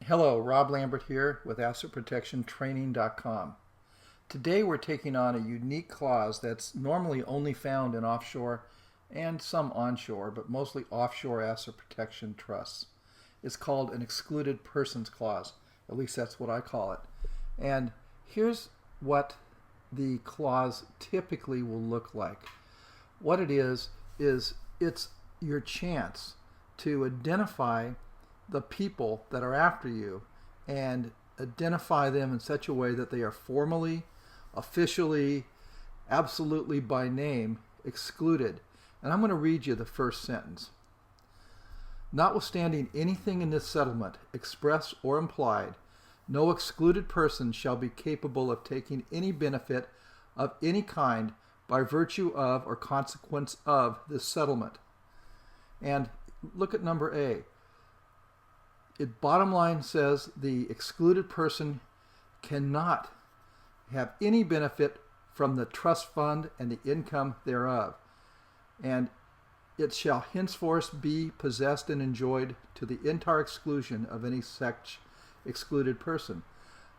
Hello, Rob Lambert here with AssetProtectionTraining.com. Today we're taking on a unique clause that's normally only found in offshore and some onshore, but mostly offshore asset protection trusts. It's called an Excluded Persons clause. At least that's what I call it. And here's what the clause typically will look like. What it is it's your chance to identify the people that are after you and identify them in such a way that they are formally, officially, absolutely by name excluded. And I'm going to read you the first sentence. Notwithstanding anything in this settlement, express or implied, no excluded person shall be capable of taking any benefit of any kind by virtue of or consequence of this settlement. And look at number A. It bottom line says the excluded person cannot have any benefit from the trust fund and the income thereof, and it shall henceforth be possessed and enjoyed to the entire exclusion of any such excluded person.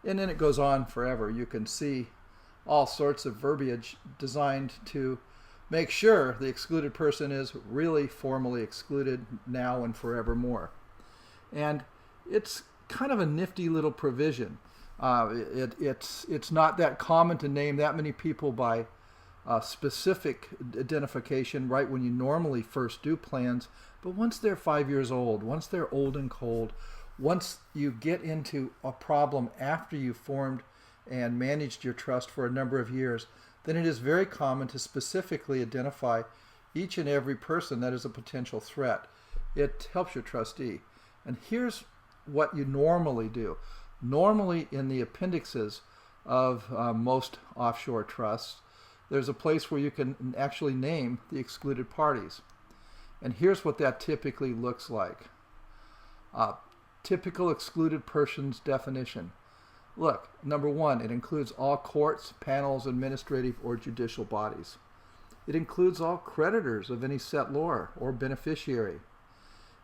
And then it goes on forever. You can see all sorts of verbiage designed to make sure the excluded person is really formally excluded now and forevermore. And it's kind of a nifty little provision. It's not that common to name that many people by specific identification right when you normally first do plans, but once they're 5 years old, once they're old and cold, once you get into a problem after you've formed and managed your trust for a number of years, then it is very common to specifically identify each and every person that is a potential threat. It helps your trustee. And here's what you normally do. Normally in the appendixes of most offshore trusts, there's a place where you can actually name the excluded parties. And here's what that typically looks like. Typical excluded persons definition. Look, number one, it includes all courts, panels, administrative, or judicial bodies. It includes all creditors of any settlor or beneficiary.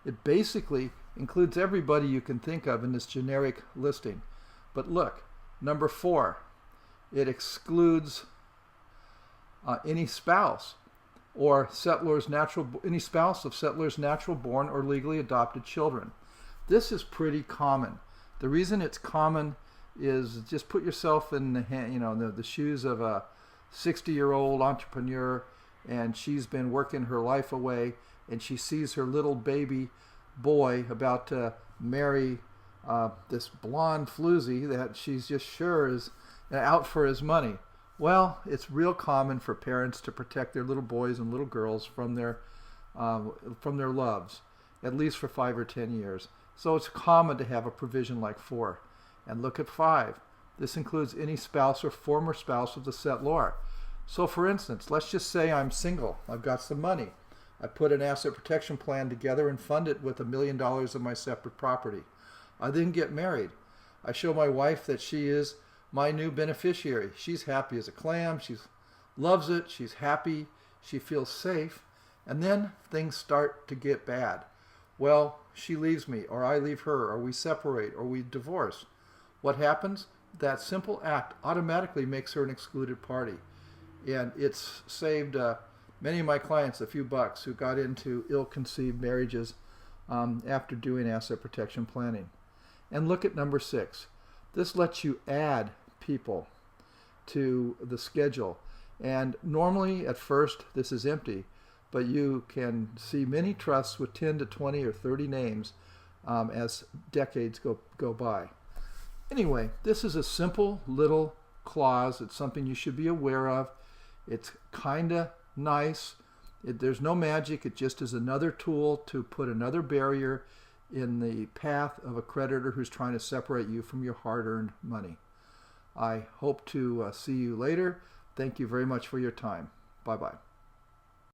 It basically includes everybody you can think of in this generic listing. But look, number four, it excludes any spouse or any spouse of settlor's natural born or legally adopted children. This is pretty common. The reason it's common is just put yourself in the shoes of a 60-year-old entrepreneur, and she's been working her life away, and she sees her little baby boy about to marry this blonde floozy that she's just sure is out for his money. Well, it's real common for parents to protect their little boys and little girls from their loves, at least for 5 or 10 years. So it's common to have a provision like 4. And look at 5. This includes any spouse or former spouse of the settlor. So for instance, let's just say I'm single. I've got some money. I put an asset protection plan together and fund it with $1 million of my separate property. I then get married. I show my wife that she is my new beneficiary. She's happy as a clam. She loves it. She's happy. She feels safe. And then things start to get bad. Well, she leaves me, or I leave her, or we separate, or we divorce. What happens? That simple act automatically makes her an excluded party. And it's saved many of my clients a few bucks who got into ill-conceived marriages after doing asset protection planning. And look at number 6. This lets you add people to the schedule. And normally at first this is empty, but you can see many trusts with 10 to 20 or 30 names as decades go by. Anyway, this is a simple little clause. It's something you should be aware of. It's kind of nice. There's no magic. It just is another tool to put another barrier in the path of a creditor who's trying to separate you from your hard-earned money. I hope to see you later. Thank you very much for your time. Bye-bye.